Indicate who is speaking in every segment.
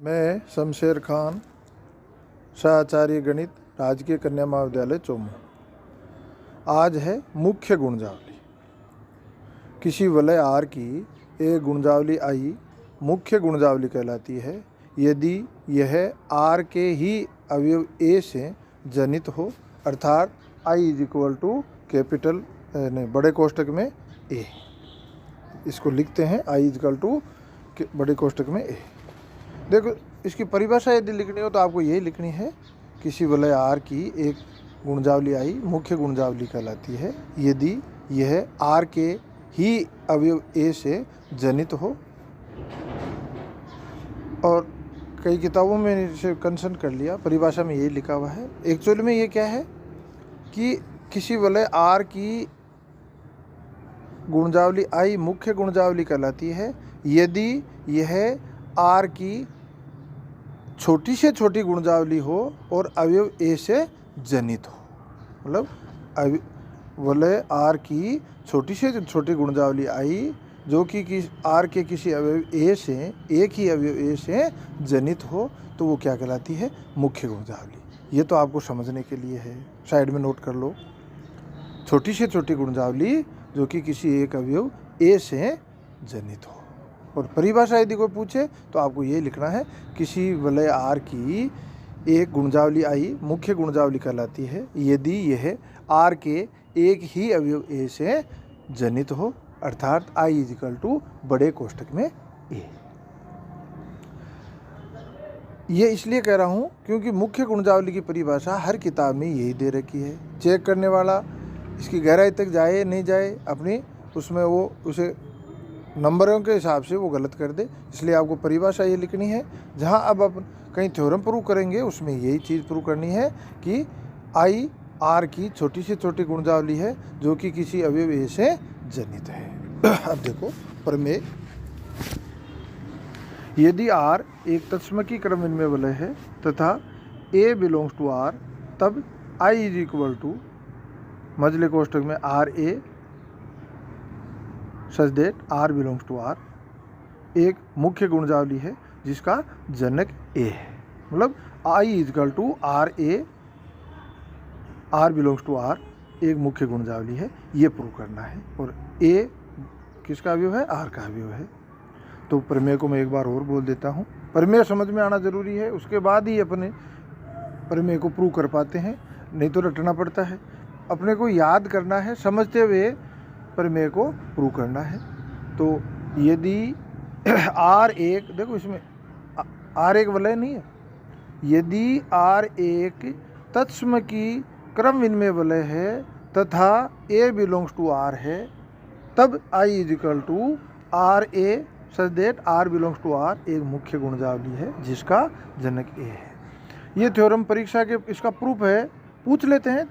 Speaker 1: मैं शमशेर खान, शाचार्य गणित, राजकीय कन्या महाविद्यालय चौमू। आज है मुख्य गुणजावली। किसी वलय आर की एक गुणजावली आई मुख्य गुणजावली कहलाती है यदि यह आर के ही अवयव ए से जनित हो, अर्थात आई इज इक्वल टू कैपिटल बड़े कोष्ठक में ए। इसको लिखते हैं आई इज इक्वल टू बड़े कोष्ठक में ए। देखो, इसकी परिभाषा यदि लिखनी हो तो आपको यही लिखनी है, किसी वलय आर की एक गुणजावली आई मुख्य गुणजावली कहलाती है यदि यह आर के ही अवयव ए से जनित हो। और कई किताबों में इसे कंसर्न कर लिया, परिभाषा में यही लिखा हुआ है। एक्चुअली में ये क्या है कि किसी वलय आर की गुणजावली आई मुख्य गुणजावली कहलाती है यदि यह आर की छोटी से छोटी गुणजावली हो और अवयव ए से जनित हो। मतलब वलय आर की छोटी से छोटी गुणजावली आई जो कि आर के किसी अवयव ए से, एक ही अवयव ए से जनित हो, तो वो क्या कहलाती है? मुख्य गुणजावली। ये तो आपको समझने के लिए है, साइड में नोट कर लो। छोटी से छोटी गुणजावली जो कि किसी एक अवयव ए से जनित हो। और परिभाषा यदि कोई पूछे तो आपको ये लिखना है, किसी वलय आर की एक गुणजावली आई मुख्य गुणजावली कहलाती है यदि यह आर के एक ही अवयव ए से जनित हो, अर्थात आई इज इक्वल टू बड़े कोष्ठक में ए। ये इसलिए कह रहा हूँ क्योंकि मुख्य गुणजावली की परिभाषा हर किताब में यही दे रखी है। चेक करने वाला इसकी गहराई तक जाए नहीं जाए अपनी, उसमें वो उसे नंबरों के हिसाब से वो गलत कर दे। इसलिए आपको परिभाषा ये लिखनी है। जहाँ अब आप कहीं थ्योरम प्रूव करेंगे उसमें यही चीज़ प्रूव करनी है कि आई आर की छोटी से छोटी गुणजावली है जो कि किसी अवयव ए से जनित है। अब देखो प्रमेय, यदि आर एक तत्समकी क्रमविन्मय वलय है तथा ए बिलोंग्स टू आर, तब आई इज इक्वल टू मझले कोष्ठक में R A such that are belongs to R एक मुख्य गुणजावली है जिसका जनक ए है। मतलब I is equal to R A, are belongs to R एक मुख्य गुणजावली है, ये प्रूव करना है। और ए किसका अवयव है? आर का अवयव है। तो प्रमेय को मैं एक बार और बोल देता हूँ। प्रमेय समझ में आना जरूरी है, उसके बाद ही अपने प्रमेय को प्रूव कर पाते हैं, नहीं तो रटना पड़ता है। अपने को याद करना है, समझते हुए प्रमेय को प्रूव करना है। तो यदि आर एक, देखो इसमें आर एक वलय नहीं है, यदि आर एक तत्समकी क्रमविन्मय वलय है तथा ए बिलोंग्स टू आर है, तब I is equal to R A such that are belongs to R एक मुख्य गुणजावली है जिसका जनक ए है। ये थ्योरम परीक्षा के इसका प्रूफ है, पूछ लेते हैं।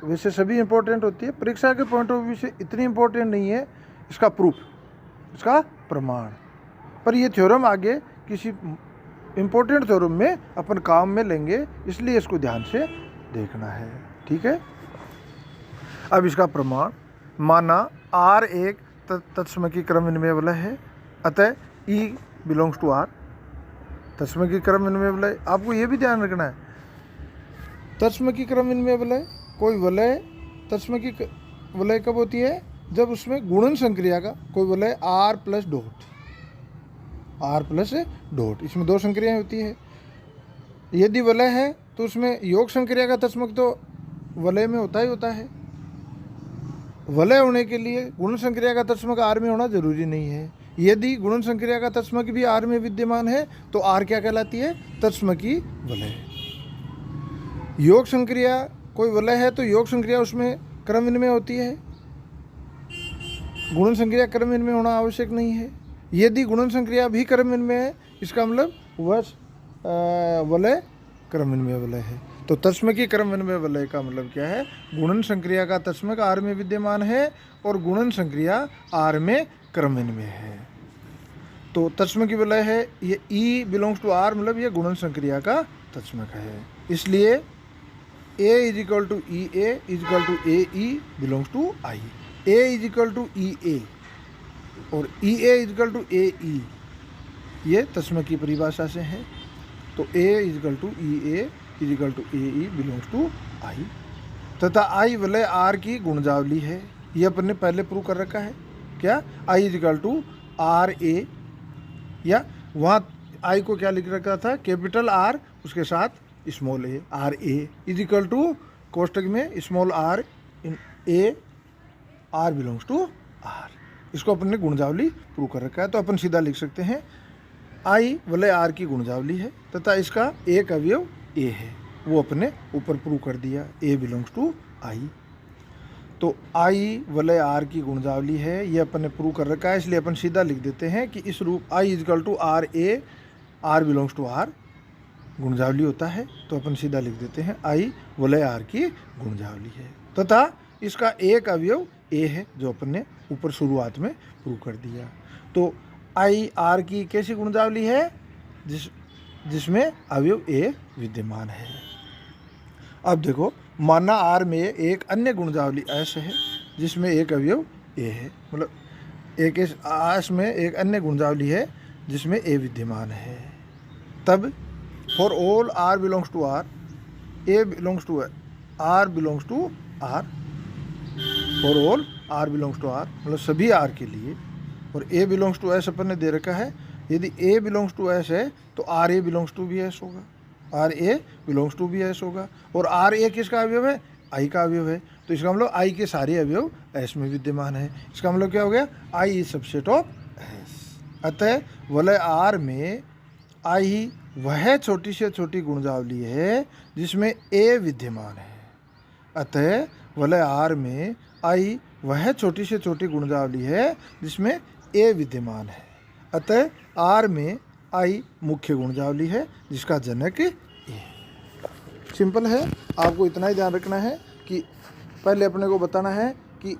Speaker 1: वैसे सभी इंपॉर्टेंट होती है, परीक्षा के पॉइंट ऑफ व्यू से इतनी इंपॉर्टेंट नहीं है इसका प्रूफ, इसका प्रमाण। पर ये थ्योरम आगे किसी इंपॉर्टेंट थ्योरम में अपन काम में लेंगे, इसलिए इसको ध्यान से देखना है। ठीक है। अब इसका प्रमाण, माना आर एक तत्समकी क्रमविन्मय वलय है, अतः ई बिलोंग्स टू आर। तत्समकी क्रमविन्मय वलय, आपको ये भी ध्यान रखना है, तत्समकी क्रमविन्मय वलय, कोई वलय तत्समकी वलय कब होती है? जब उसमें गुणन संक्रिया का कोई वलय R plus dot, R plus dot, इसमें दो संक्रियाएं होती है। यदि वलय है तो उसमें योग संक्रिया का तत्समक तो वलय में होता ही होता है। वलय होने के लिए गुणन संक्रिया का तत्समक आर में होना जरूरी नहीं है। यदि गुणन संक्रिया का तत्समक भी आर में विद्यमान है तो आर क्या कहलाती है? तत्समकी वलय। योग संक्रिया कोई वलय है तो योग संक्रिया उसमें क्रमविन्मय होती है, गुणन संक्रिया क्रमविन्मय होना आवश्यक नहीं है। यदि गुणन संक्रिया भी क्रमविन्मय है, इसका मतलब वह वलय क्रमविन्मय वलय है। तो तत्समकी क्रमविन्मय वलय का मतलब क्या है? गुणन संक्रिया का तत्समक आर में विद्यमान है और गुणन संक्रिया आर में क्रमविन्मय है। तो तत्समकी वलय है ये ई बिलोंग्स टू आर, मतलब ये गुणन संक्रिया का तत्समक है। इसलिए A is equal to E A is equal to A E belongs to I. A is equal to E A और E A is equal to A E, ये तत्समक की परिभाषा से है। तो A equal to EA equal to AE belongs to I, तथा I वलय R की गुणजावली है। ये अपन ने पहले प्रूव कर रखा है। क्या? I इजिकल टू RA, या वहाँ I को क्या लिख रखा था? कैपिटल R उसके साथ small a, RA equal to कोष्टक में small r in A, R belongs to R। इसको अपन ने गुणजावली प्रूव कर रखा है, तो अपन सीधा लिख सकते हैं I वलय R की गुणजावली है तथा इसका एक अवयव A है, वो अपने ऊपर प्रूव कर दिया, A बिलोंग्स टू I। तो I वलय R की गुणजावली है, ये अपन ने प्रूव कर रखा है, इसलिए अपन सीधा लिख देते हैं कि इस रूप I is equal to RA, R belongs to R गुणजावली होता है। तो अपन सीधा लिख देते हैं I वलय R की गुणजावली है तथा इसका एक अवयव A है, जो अपन ने ऊपर शुरुआत में प्रूव कर दिया। तो I R की कैसी गुणजावली है? जिसमें अवयव A विद्यमान है। अब देखो, माना R में एक अन्य गुणजावली S है जिसमें एक अवयव A है, मतलब एक S में एक अन्य गुणजावली है जिसमें A विद्यमान है। तब for all R belongs to R, A belongs to R belongs to R, for all R belongs to R मतलब सभी R के लिए, और A बिलोंग्स टू S अपन ने दे रखा है। यदि A बिलोंग्स टू S है तो RA बिलोंग्स टू भी S होगा, RA बिलोंग्स टू भी S होगा। और RA किसका अवयव है? I का अवयव है, तो इसका मतलब I के सारे अवयव S में विद्यमान है। इसका मतलब क्या हो गया? I is subset of S। अतः वलय R में I वह छोटी से छोटी गुणजावली है जिसमें A विद्यमान है। अतः वलय R में I वह छोटी से छोटी गुणजावली है जिसमें A विद्यमान है। अतः R में I मुख्य गुणजावली है जिसका जनक A। सिंपल है, आपको इतना ही ध्यान रखना है कि पहले अपने को बताना है कि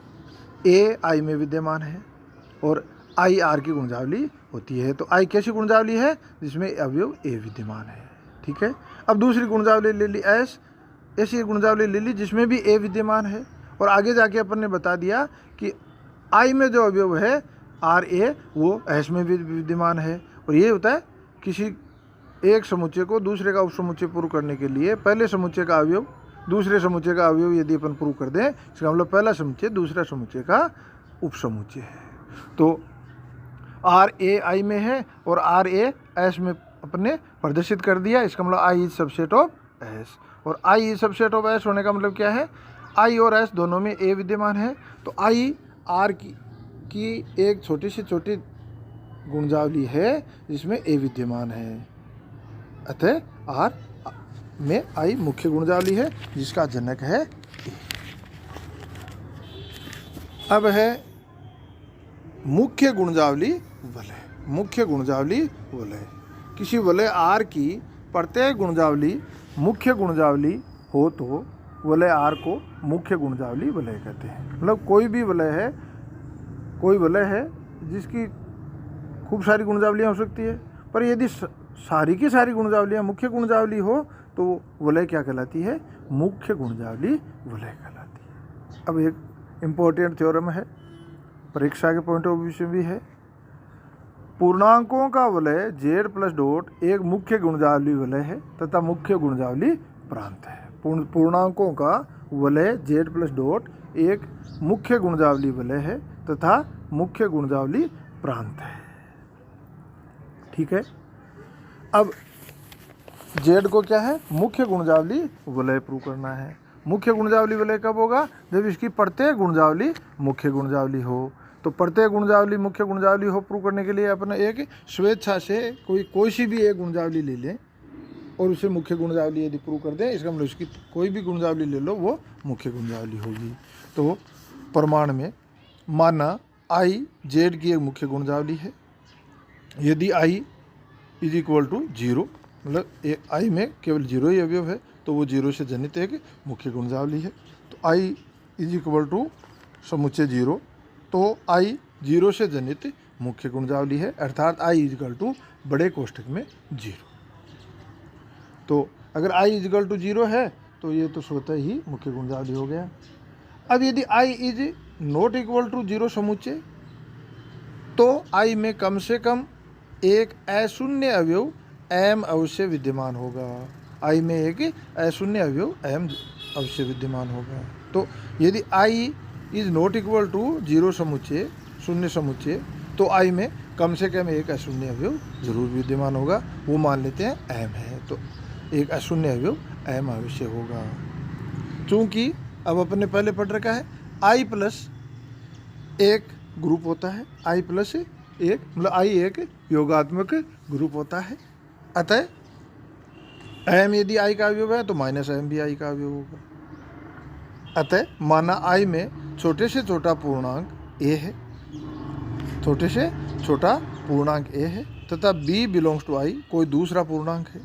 Speaker 1: A I में विद्यमान है और I R की गुणजावली होती है। तो I कैसी गुणजावली है? जिसमें अवयव A विद्यमान है। ठीक है। अब दूसरी गुणजावली ले ली S, ऐसी गुणजावली ले ली जिसमें भी A विद्यमान है, और आगे जाके अपन ने बता दिया कि I में जो अवयव है RA वो S में भी विद्यमान है। और ये होता है किसी एक समुच्चय को दूसरे का उपसमुच्चय प्रूव करने के लिए पहले समुच्चय का अवयव दूसरे समुच्चय का अवयव यदि अपन प्रूव कर दें, इसका मतलब पहला समुच्चय दूसरा समुच्चय का उपसमुच्चय है। तो RA I में है और RA S में अपने प्रदर्शित कर दिया, इसका मतलब I is subset of S। और I is subset of S होने का मतलब क्या है? I और S दोनों में A विद्यमान है, तो I R की एक छोटी से छोटी गुणजावली है जिसमें A विद्यमान है। अतः R में I मुख्य गुणजावली है जिसका जनक है A। अब है मुख्य गुणजावली वलय। मुख्य गुणजावली वलय, किसी वलय R की प्रत्येक गुणजावली मुख्य गुणजावली हो तो वलय R को मुख्य गुणजावली वलय कहते हैं। मतलब कोई भी वलय है, कोई वलय है जिसकी खूब सारी गुणजावलियाँ हो सकती है, पर यदि सारी की सारी गुणजावलियाँ मुख्य गुणजावली हो तो वलय क्या कहलाती है? मुख्य गुणजावली वलय कहलाती है। अब एक इम्पोर्टेंट थ्योरम है, परीक्षा के पॉइंट ऑफ व्यू से भी है। पूर्णांकों का वलय Z प्लस डॉट एक मुख्य गुणजावली वलय है तथा मुख्य गुणजावली प्रांत है। पूर्णांकों का वलय Z प्लस डॉट एक मुख्य गुणजावली वलय है तथा मुख्य गुणजावली प्रांत है। ठीक है। अब Z को क्या है? मुख्य गुणजावली वलय प्रूव करना है। मुख्य गुणजावली वलय कब होगा? जब इसकी प्रत्येक गुणजावली मुख्य गुणजावली हो। तो प्रत्येक गुणजावली मुख्य गुणजावली हो प्रूव करने के लिए अपन एक स्वेच्छा से कोई सी भी एक गुणजावली ले लें और उसे मुख्य गुणजावली यदि प्रूव कर दें, इसका मतलब उसकी कोई भी गुणजावली ले लो वो मुख्य गुणजावली होगी। तो प्रमाण में माना I Z की एक मुख्य गुणजावली है। यदि I इज इक्वल टू 0, मतलब I में केवल 0 ही अवयव है तो वो 0 से जनित एक मुख्य गुणजावली है। तो I इज इक्वल टू समुच्चय 0, तो I 0 से जनित मुख्य गुणजावली है, अर्थात I इज इक्वल टू बड़े कोष्ठक में 0। तो अगर I इज इक्वल टू 0 है तो ये तो स्वतः ही मुख्य गुणजावली हो गया। अब यदि I is not equal to 0 समुच्चय तो I में कम से कम एक अशून्य अवयव m अवश्य विद्यमान होगा। I में एक अशून्य अवयव m अवश्य विद्यमान होगा। तो यदि I is not equal to 0 समुच्चय, शून्य समुच्चय, तो I में कम से कम एक अशून्य अवयव जरूर विद्यमान होगा। वो मान लेते हैं m है, तो एक अशून्य अवयव m अवश्य होगा। चूँकि अब अपने पहले पढ़ रखा है I प्लस एक ग्रुप होता है, I प्लस एक मतलब I एक योगात्मक ग्रुप होता है। अतः m यदि I का अवयव है तो माइनस m भी I का अवयव होगा। अतः माना I में छोटे से छोटा पूर्णांक a है, छोटे से छोटा पूर्णांक a है, तथा b बिलोंग्स टू I कोई दूसरा पूर्णांक है।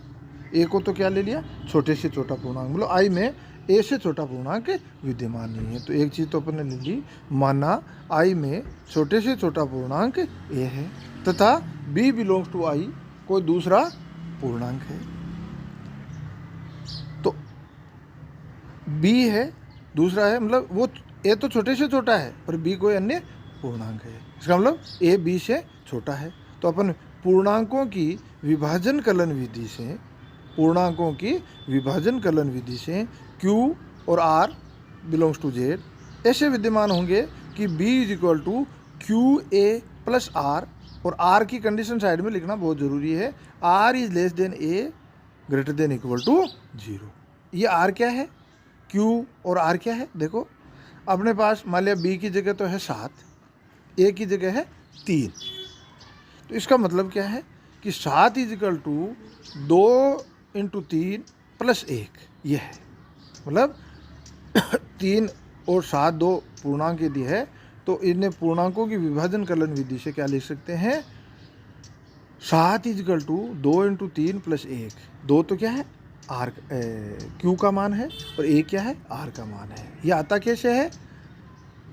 Speaker 1: a को तो क्या ले लिया, छोटे से छोटा पूर्णांक, मतलब I में a से छोटा पूर्णांक विद्यमान नहीं है। तो एक चीज़ तो अपन ने ले ली, माना I में छोटे से छोटा पूर्णांक a है तथा b बिलोंग्स टू I कोई दूसरा पूर्णांक है। तो b है, दूसरा है, मतलब वो a तो छोटे से छोटा है पर b कोई अन्य पूर्णांक है। इसका मतलब a b से छोटा है। तो अपन पूर्णांकों की विभाजन कलन विधि से, पूर्णांकों की विभाजन कलन विधि से q और r बिलोंग्स टू z ऐसे विद्यमान होंगे कि b is equal to q a plus r, और r की कंडीशन साइड में लिखना बहुत ज़रूरी है। r is less than a greater than equal to 0। ये r क्या है, q और r क्या है, देखो अपने पास मान लिया b की जगह तो है 7, a की जगह है 3। तो इसका मतलब क्या है कि 7 is equal to 2 into 3 plus 1, ये है। मतलब 3 और 7 दो पूर्णांक यदि है तो इन्हें पूर्णांकों की विभाजन कलन विधि से क्या लिख सकते हैं, 7 is equal to 2 into 3 plus 1। 2 तो क्या है, आर क्यू का मान है, और a क्या है, आर का मान है। ये आता कैसे है,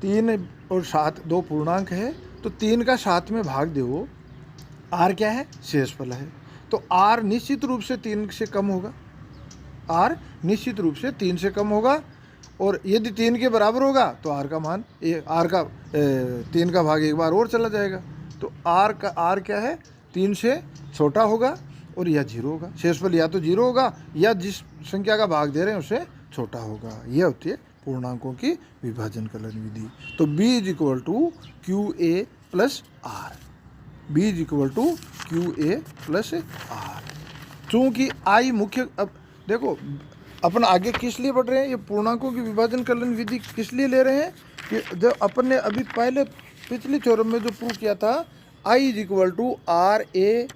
Speaker 1: 3 और 7 दो पूर्णांक है, तो 3 का 7 में भाग दो, r क्या है, शेषफल है। तो r निश्चित रूप से 3 से कम होगा, r निश्चित रूप से 3 से कम होगा, और यदि 3 के बराबर होगा तो r का मान r का 3 का भाग एक बार और चला जाएगा। तो r क्या है, 3 से छोटा होगा और या 0 होगा। शेषफल या तो 0 होगा या जिस संख्या का भाग दे रहे हैं उससे छोटा होगा। यह होती है पूर्णांकों की विभाजन कलन विधि। तो b is equal to q a plus r, b is equal to q a plus r. चूँकि I मुख्य, अब देखो अपन आगे किस लिए बढ़ रहे हैं, ये पूर्णांकों की विभाजन कलन विधि किस लिए ले रहे हैं कि जब अपन ने अभी पहले पिछले थ्योरम में जो प्रूव किया था I is equal to R A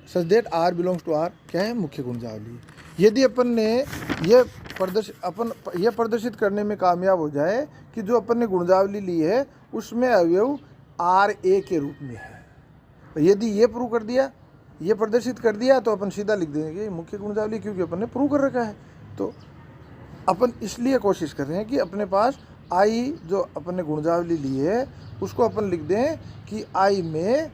Speaker 1: such that r belongs to r क्या है, मुख्य गुणजावली। यदि अपन ने ये प्रदर्शित करने में कामयाब हो जाए कि जो अपन ने गुणजावली ली है उसमें अवयव r a के रूप में है, तो यदि ये प्रूव कर दिया, ये प्रदर्शित कर दिया, तो अपन सीधा लिख देंगे मुख्य गुणजावली, क्योंकि अपन ने प्रूव कर रखा है। तो अपन इसलिए कोशिश कर रहे हैं कि अपने पास I जो अपन ने गुणजावली ली है उसको अपन लिख दें कि I में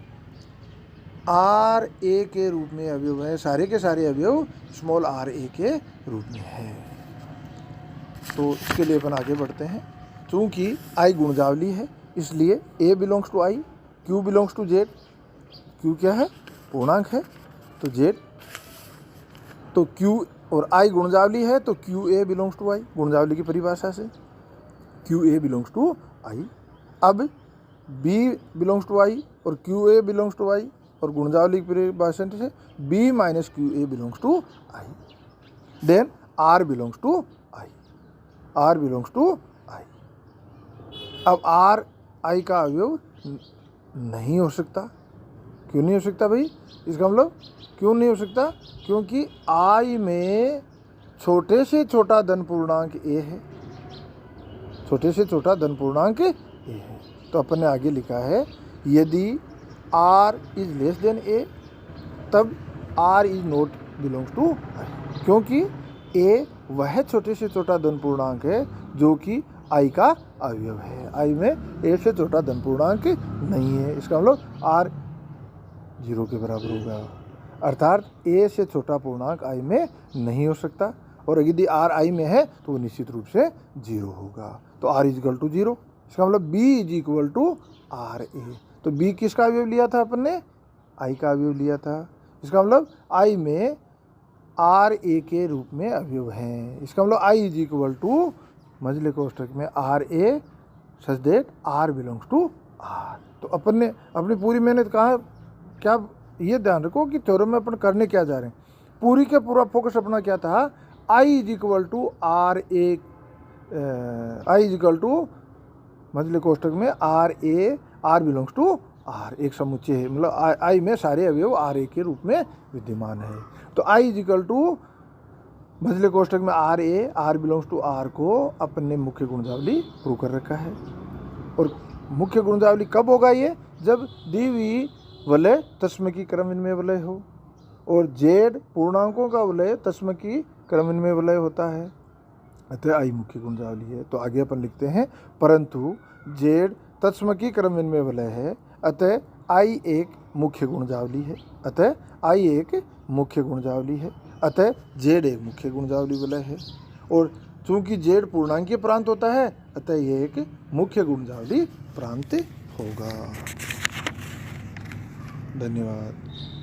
Speaker 1: r a के रूप में अवयव है, सारे के सारे अवयव स्मॉल r a के रूप में है। तो इसके लिए अपन आगे बढ़ते हैं। चूँकि I गुणजावली है इसलिए a belongs to I, q belongs to z, q क्या है, पूर्णांक है, तो z, तो q और I गुणजावली है तो q a belongs to I, गुणजावली की परिभाषा से q a belongs to I। अब b बिलोंग्स टू I और q a belongs to I, और गुणजावली की परिभाषा से b minus q a belongs to I, then r belongs to I, r belongs to I। अब r I का अवयव नहीं हो सकता। क्यों नहीं हो सकता भाई, इसका मतलब क्यों नहीं हो सकता, क्योंकि I में छोटे से छोटा धन पूर्णांक a है, छोटे से छोटा धन पूर्णांक a है। तो अपन ने आगे लिखा है यदि r is less than a तब r is not belongs to I, क्योंकि a वह छोटे से छोटा धन पूर्णांक है जो कि I का अवयव है। I में a से छोटा धन पूर्णांक नहीं है, इसका मतलब r 0 के बराबर होगा, अर्थात a से छोटा पूर्णांक I में नहीं हो सकता, और यदि r I में है तो वो निश्चित रूप से 0 होगा। तो r इज इक्वल टू 0, इसका मतलब b is equal to are A. तो b किसका अवयव लिया था अपन ने, I का अवयव लिया था, इसका मतलब आई में आर ए के रूप में अवयव हैं। इसका मतलब आई इज इक्वल टू मझले कोष्ठक में R A such that are belongs to r. तो अपन ने अपनी पूरी मेहनत कहाँ, क्या ये ध्यान रखो कि थ्योरम में अपन करने क्या जा रहे हैं। पूरी का पूरा फोकस अपना क्या था, I is equal to are A, I is equal to मझले कोष्ठक में R A R belongs to R एक समुच्चय है, मतलब आई में सारे अवयव आर ए के रूप में विद्यमान है। तो आई इज इक्वल टू मझले कोष्ठक में R A R belongs to r को अपन ने मुख्य गुणजावली प्रूव कर रखा है। और मुख्य गुणजावली कब होगा ये, जब दी हुई वलय तस्मकी क्रमविन्मय वलय हो और जेड पूर्णांकों का वलय तस्मकी क्रमविन्मय वलय होता है, अतः आई मुख्य गुणजावली है। तो आगे अपन लिखते हैं, परंतु जेड तत्समकी क्रमविन्मय वलय है, अतः आई एक मुख्य गुणजावली है, अतः आई एक मुख्य गुणजावली है, अतः जेड एक मुख्य गुणजावली वलय है। और चूंकि जेड पूर्णांकीय प्रांत होता है, अतः यह एक मुख्य गुणजावली प्रांत होगा। धन्यवाद।